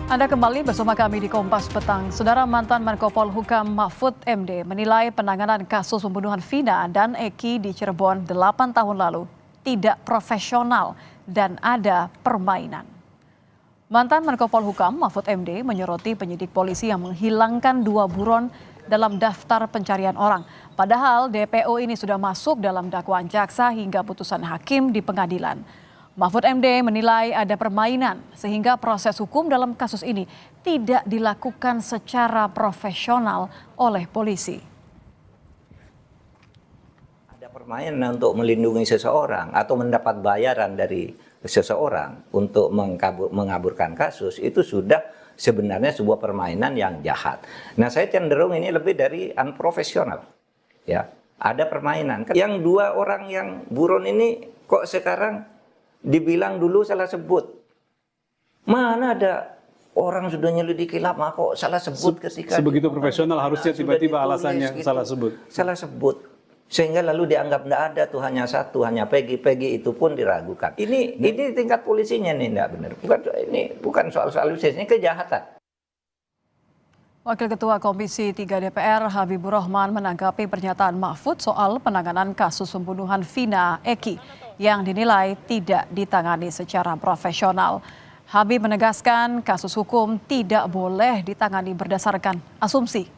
Anda kembali bersama kami di Kompas Petang. Saudara, mantan Menko Polhukam Mahfud MD menilai penanganan kasus pembunuhan Vina dan Eki di Cirebon 8 tahun lalu tidak profesional dan ada permainan. Mantan Menko Polhukam Mahfud MD menyoroti penyidik polisi yang menghilangkan 2 buron dalam daftar pencarian orang. Padahal DPO ini sudah masuk dalam dakwaan jaksa hingga putusan hakim di pengadilan. Mahfud MD menilai ada permainan sehingga proses hukum dalam kasus ini tidak dilakukan secara profesional oleh polisi. Ada permainan untuk melindungi seseorang atau mendapat bayaran dari seseorang untuk mengaburkan kasus, itu sudah sebenarnya sebuah permainan yang jahat. Nah, saya cenderung ini lebih dari unprofesional. Ya, ada permainan. Yang 2 orang yang buron ini kok sekarang dibilang dulu salah sebut. Mana ada orang sudah nyelidiki lama kok salah sebut ketika sebegitu profesional harusnya tiba-tiba alasannya gitu, salah sebut sehingga lalu dianggap tidak ada tuh, hanya satu, hanya Peggy itu pun diragukan. Ini tingkat polisinya nih tidak benar. Bukan soal ini kejahatan. Wakil Ketua Komisi 3 DPR Habibur Rahman menanggapi pernyataan Mahfud soal penanganan kasus pembunuhan Vina Eki yang dinilai tidak ditangani secara profesional. Habib menegaskan kasus hukum tidak boleh ditangani berdasarkan asumsi.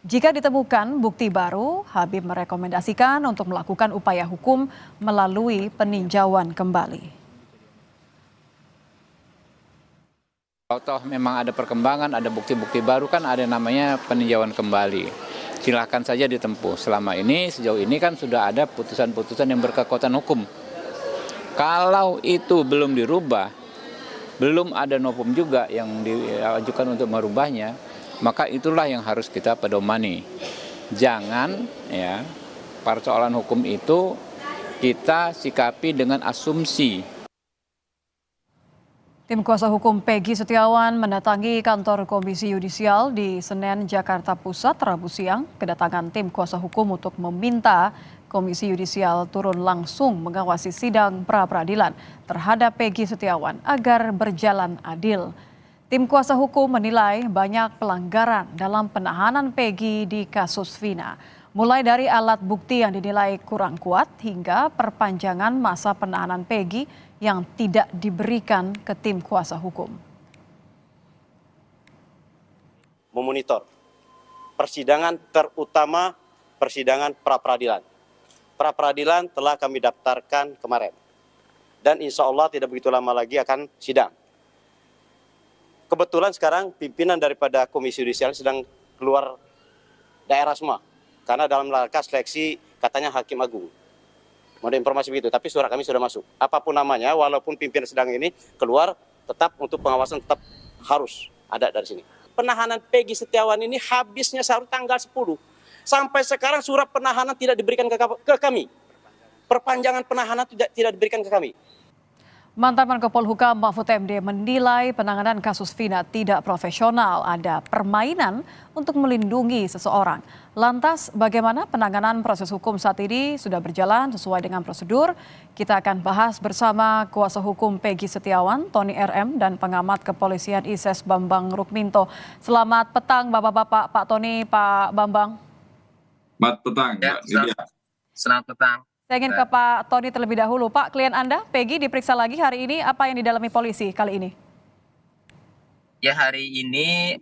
Jika ditemukan bukti baru, Habib merekomendasikan untuk melakukan upaya hukum melalui peninjauan kembali. Kalau toh memang ada perkembangan, ada bukti-bukti baru, kan ada namanya peninjauan kembali. Silahkan saja ditempuh. Selama ini, sejauh ini kan sudah ada putusan-putusan yang berkekuatan hukum. Kalau itu belum dirubah, belum ada novum juga yang diajukan untuk merubahnya, maka itulah yang harus kita pedomani. Jangan ya, persoalan hukum itu kita sikapi dengan asumsi. Tim kuasa hukum Peggy Setiawan mendatangi kantor Komisi Yudisial di Senen, Jakarta Pusat, Rabu siang. Kedatangan tim kuasa hukum untuk meminta Komisi Yudisial turun langsung mengawasi sidang pra-peradilan terhadap Peggy Setiawan agar berjalan adil. Tim kuasa hukum menilai banyak pelanggaran dalam penahanan Peggy di kasus Vina. Mulai dari alat bukti yang dinilai kurang kuat hingga perpanjangan masa penahanan Peggy yang tidak diberikan ke tim kuasa hukum. Memonitor persidangan, terutama persidangan pra-peradilan. Pra-peradilan telah kami daftarkan kemarin. Dan insya Allah tidak begitu lama lagi akan sidang. Kebetulan sekarang pimpinan daripada Komisi Yudisial sedang keluar daerah semua. Karena dalam rangka seleksi katanya Hakim Agung. Mau ada informasi begitu, tapi surat kami sudah masuk. Apapun namanya, walaupun pimpinan sedang ini keluar, tetap untuk pengawasan tetap harus ada dari sini. Penahanan Peggy Setiawan ini habisnya seharusnya tanggal 10. Sampai sekarang surat penahanan tidak diberikan ke kami. Perpanjangan penahanan tidak diberikan ke kami. Mantan Menko Polhukam Mahfud MD menilai penanganan kasus Vina tidak profesional, ada permainan untuk melindungi seseorang. Lantas bagaimana penanganan proses hukum saat ini sudah berjalan sesuai dengan prosedur? Kita akan bahas bersama kuasa hukum Peggy Setiawan, Tony RM, dan pengamat kepolisian ISES Bambang Rukminto. Selamat petang Bapak-Bapak, Pak Tony, Pak Bambang. Selamat petang, Mbak Lydia. Selamat petang. Saya ingin ke Pak Tony terlebih dahulu. Pak, klien Anda, Peggy, diperiksa lagi hari ini. Apa yang didalami polisi kali ini? Ya, hari ini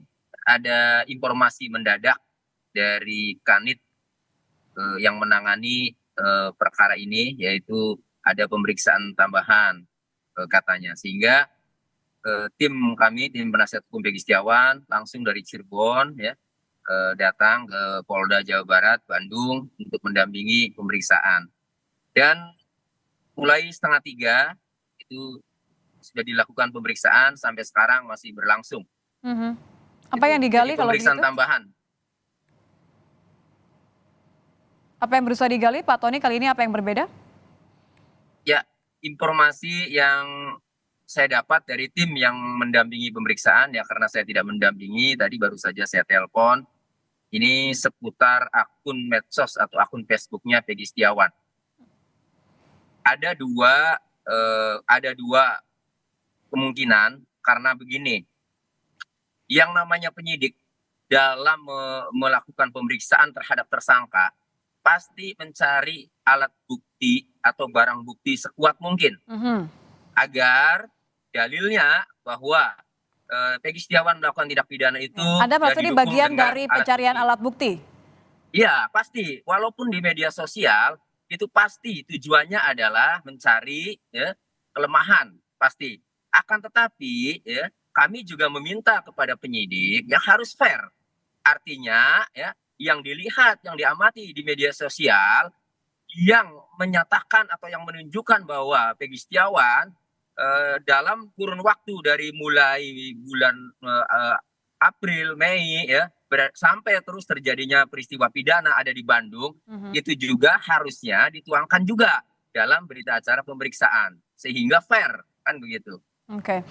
ada informasi mendadak dari Kanit yang menangani perkara ini, yaitu ada pemeriksaan tambahan katanya. Sehingga tim kami, tim penasihat hukum Peggy Setiawan, langsung dari Cirebon ya datang ke Polda Jawa Barat, Bandung untuk mendampingi pemeriksaan. Dan mulai 2:30 itu sudah dilakukan pemeriksaan, sampai sekarang masih berlangsung. Apa yang digali kalau begitu? Pemeriksaan tambahan. Apa yang berusaha digali Pak Tony kali ini, apa yang berbeda? Ya, informasi yang saya dapat dari tim yang mendampingi pemeriksaan, ya karena saya tidak mendampingi, tadi baru saja saya telepon. Ini seputar akun medsos atau akun Facebooknya Peggy Setiawan. Ada dua kemungkinan, karena begini, yang namanya penyidik dalam melakukan pemeriksaan terhadap tersangka pasti mencari alat bukti atau barang bukti sekuat mungkin agar dalilnya bahwa Peggy Setiawan melakukan tindak pidana itu. Anda maksudnya didukung bagian dengan dari pencarian alat bukti? Iya, pasti. Walaupun di media sosial itu pasti tujuannya adalah mencari ya, kelemahan, pasti. Akan tetapi ya, kami juga meminta kepada penyidik yang harus fair. Artinya ya, yang dilihat, yang diamati di media sosial yang menyatakan atau yang menunjukkan bahwa Peggy Setiawan dalam kurun waktu dari mulai bulan April, Mei ya sampai terus terjadinya peristiwa pidana ada di Bandung, itu juga harusnya dituangkan juga dalam berita acara pemeriksaan sehingga fair, kan begitu. Oke,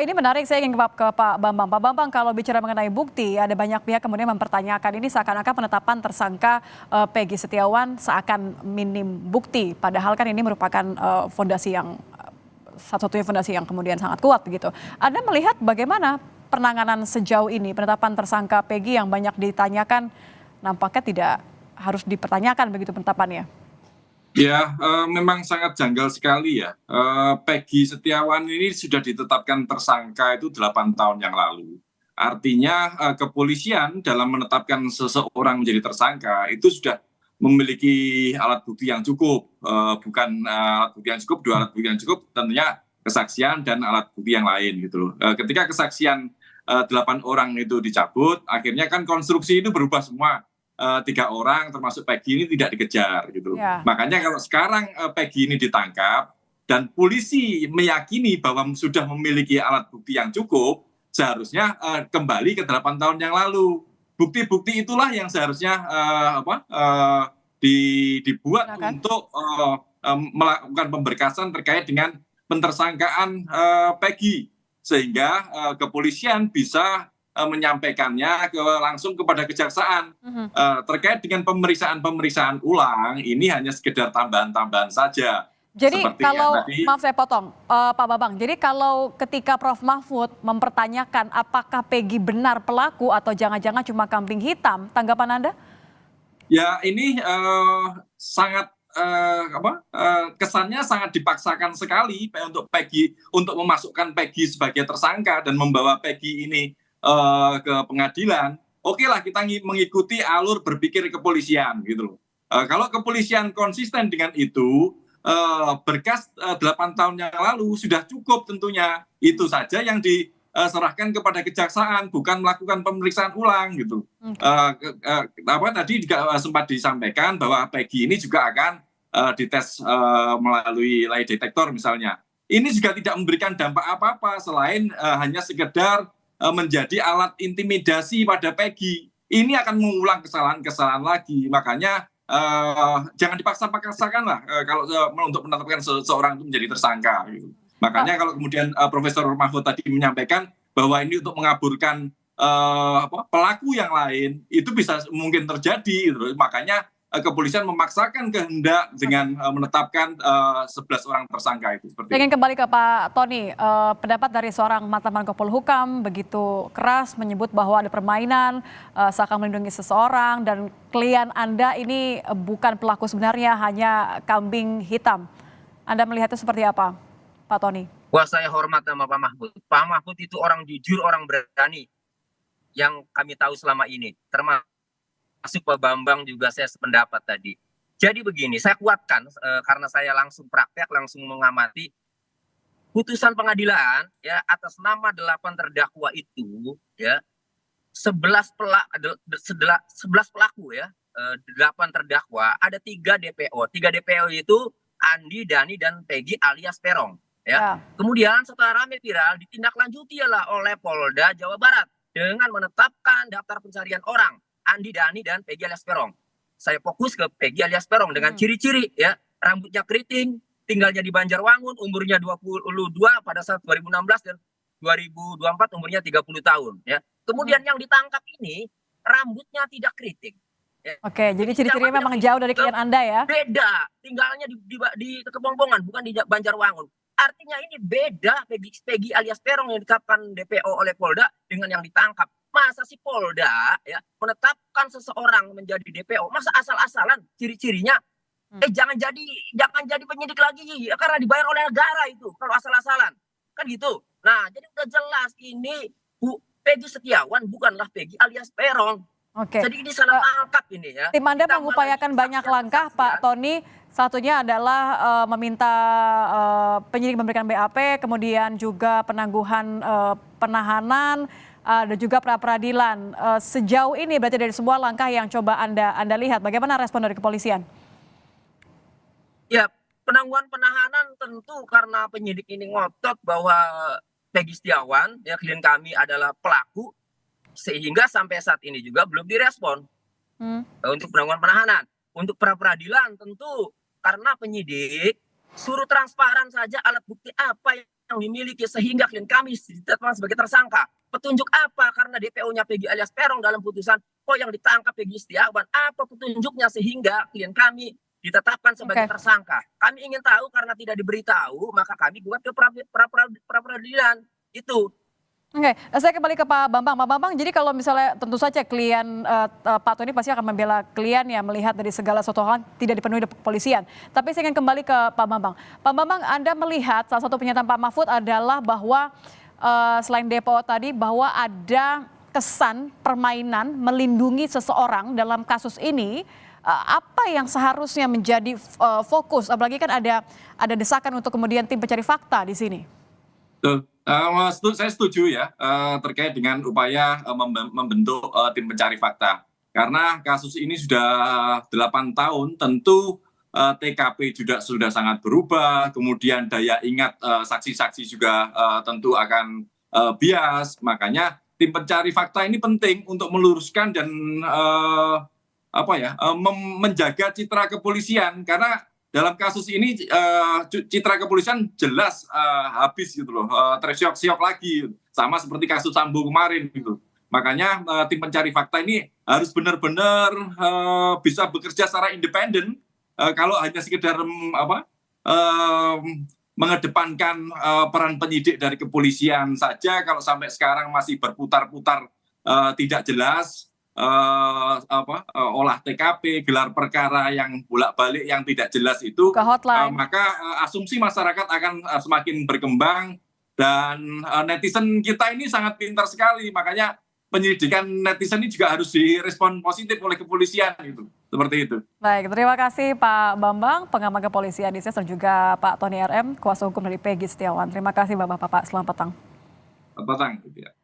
ini menarik, saya ingin ke Pak Bambang. Pak Bambang, kalau bicara mengenai bukti, ada banyak pihak kemudian mempertanyakan ini seakan-akan penetapan tersangka Peggy Setiawan seakan minim bukti, padahal kan ini merupakan fondasi yang satu-satunya fondasi yang kemudian sangat kuat begitu. Anda melihat bagaimana penanganan sejauh ini, penetapan tersangka Peggy yang banyak ditanyakan nampaknya tidak harus dipertanyakan begitu penetapannya? Ya, memang sangat janggal sekali ya. Peggy Setiawan ini sudah ditetapkan tersangka itu 8 tahun yang lalu. Artinya kepolisian dalam menetapkan seseorang menjadi tersangka itu sudah memiliki alat bukti yang cukup. Bukan alat bukti yang cukup, 2 alat bukti yang cukup, tentunya kesaksian dan alat bukti yang lain gitu loh. Ketika kesaksian 8 orang itu dicabut, akhirnya kan konstruksi itu berubah semua. 3 orang termasuk Peggy ini tidak dikejar gitu. Ya. Makanya kalau sekarang Peggy ini ditangkap dan polisi meyakini bahwa sudah memiliki alat bukti yang cukup, seharusnya kembali ke 8 tahun yang lalu. Bukti-bukti itulah yang seharusnya dibuat untuk melakukan pemberkasan terkait dengan pentersangkaan Peggy, sehingga kepolisian bisa menyampaikannya langsung kepada kejaksaan. Terkait dengan pemeriksaan ulang, ini hanya sekedar tambahan-tambahan saja. Jadi Seperti kalau, tadi, maaf saya potong Pak Bambang, jadi kalau ketika Prof Mahfud mempertanyakan apakah Peggy benar pelaku atau jangan-jangan cuma kambing hitam, tanggapan Anda? ya ini sangat kesannya sangat dipaksakan sekali untuk Peggy, untuk memasukkan Peggy sebagai tersangka dan membawa Peggy ini ke pengadilan. Oke lah, kita mengikuti alur berpikir kepolisian gitu loh. Kalau kepolisian konsisten dengan itu, berkas 8 tahun yang lalu sudah cukup tentunya. Itu saja yang diserahkan kepada kejaksaan, bukan melakukan pemeriksaan ulang gitu. Tadi juga sempat disampaikan bahwa Peggy ini juga akan dites melalui lie detector misalnya. Ini juga tidak memberikan dampak apa-apa selain hanya sekedar menjadi alat intimidasi pada Peggy. Ini akan mengulang kesalahan-kesalahan lagi. Makanya jangan dipaksa-paksakan lah kalau untuk menetapkan seseorang itu menjadi tersangka. Gitu. Makanya kalau kemudian Profesor Mahfud tadi menyampaikan bahwa ini untuk mengaburkan pelaku yang lain, itu bisa mungkin terjadi. Gitu. Makanya kepolisian memaksakan kehendak dengan menetapkan 11 orang tersangka itu. Saya ingin kembali ke Pak Tony, pendapat dari seorang mantan Menko Polhukam begitu keras menyebut bahwa ada permainan seakan melindungi seseorang dan klien Anda ini bukan pelaku sebenarnya, hanya kambing hitam. Anda melihatnya seperti apa, Pak Tony? Wah, saya hormat sama Pak Mahfud. Pak Mahfud itu orang jujur, orang berani yang kami tahu selama ini, termasuk Pak Bambang juga saya sependapat tadi. Jadi begini, saya kuatkan karena saya langsung praktek, langsung mengamati putusan pengadilan ya atas nama 8 terdakwa itu ya 11 pelaku ya 8 terdakwa, ada 3 DPO. 3 DPO itu Andi, Dani dan Peggy alias Peron ya. Kemudian setelah rame viral ditindaklanjuti oleh Polda Jawa Barat dengan menetapkan daftar pencarian orang Andi, Dani, dan Peggy alias Peron. Saya fokus ke Peggy alias Peron dengan ciri-ciri ya, rambutnya keriting, tinggalnya di Banjarwangun, umurnya 22 pada saat 2016 dan 2024 umurnya 30 tahun ya. Kemudian yang ditangkap ini rambutnya tidak keriting. Ya. Oke, jadi ciri-cirinya memang jauh dari klien Anda ya? Beda, tinggalnya di Kebongbongan, bukan di Banjarwangun. Artinya ini beda Peggy alias Peron yang ditetapkan DPO oleh Polda dengan yang ditangkap. Masa si Polda ya menetapkan seseorang menjadi DPO, masa asal-asalan ciri-cirinya? Jangan jadi penyidik lagi ya, karena dibayar oleh negara itu kalau asal-asalan. Kan gitu. Nah, jadi udah jelas ini Bu Peggy Setiawan bukanlah Peggy alias Peron. Oke. Jadi ini salah tangkap ini ya. Tim Anda Ditambah mengupayakan lagi banyak langkah, Pak Tony. Satunya adalah meminta penyidik memberikan BAP, kemudian juga penangguhan penahanan, dan juga pra-peradilan. Sejauh ini berarti dari semua langkah yang coba Anda lihat, bagaimana respon dari kepolisian? Ya, penangguhan penahanan tentu karena penyidik ini ngotot bahwa Peggy Setiawan, ya klien kami adalah pelaku, sehingga sampai saat ini juga belum direspon untuk penangguhan penahanan. Untuk pra-peradilan tentu karena penyidik suruh transparan saja alat bukti apa yang dimiliki sehingga klien kami ditetapkan sebagai tersangka. Petunjuk apa karena DPO-nya Peggy alias Peron dalam putusan, yang ditangkap Peggy Setiawan, apa petunjuknya sehingga klien kami ditetapkan sebagai tersangka. Kami ingin tahu, karena tidak diberitahu, maka kami buat ke pra-peradilan. Itu. Oke, saya kembali ke Pak Bambang. Pak Bambang, jadi kalau misalnya tentu saja klien Pak Tony pasti akan membela klien ya, melihat dari segala sesuatu hal tidak dipenuhi kepolisian. Tapi saya ingin kembali ke Pak Bambang. Pak Bambang, Anda melihat salah satu pernyataan Pak Mahfud adalah bahwa selain DPO tadi, bahwa ada kesan permainan melindungi seseorang dalam kasus ini. Apa yang seharusnya menjadi fokus? Apalagi kan ada desakan untuk kemudian tim pencari fakta di sini. Saya setuju ya terkait dengan upaya membentuk tim pencari fakta. Karena kasus ini sudah 8 tahun, tentu TKP juga sudah sangat berubah, kemudian daya ingat saksi-saksi juga tentu akan bias. Makanya tim pencari fakta ini penting untuk meluruskan dan menjaga citra kepolisian, karena dalam kasus ini citra kepolisian jelas habis gitu loh, tersiok-siok lagi sama seperti kasus Sambo kemarin gitu. Makanya tim pencari fakta ini harus benar-benar bisa bekerja secara independen. Kalau hanya sekedar mengedepankan peran penyidik dari kepolisian saja, kalau sampai sekarang masih berputar-putar tidak jelas, olah TKP, gelar perkara yang bolak-balik yang tidak jelas itu, maka asumsi masyarakat akan semakin berkembang, dan netizen kita ini sangat pintar sekali, makanya penyelidikan netizen ini juga harus direspon positif oleh kepolisian gitu. Seperti itu. Baik, terima kasih Pak Bambang, pengamat kepolisian di dan juga Pak Tony RM, kuasa hukum dari Peggy Setiawan. Terima kasih Bapak-Bapak, selamat petang. Selamat petang.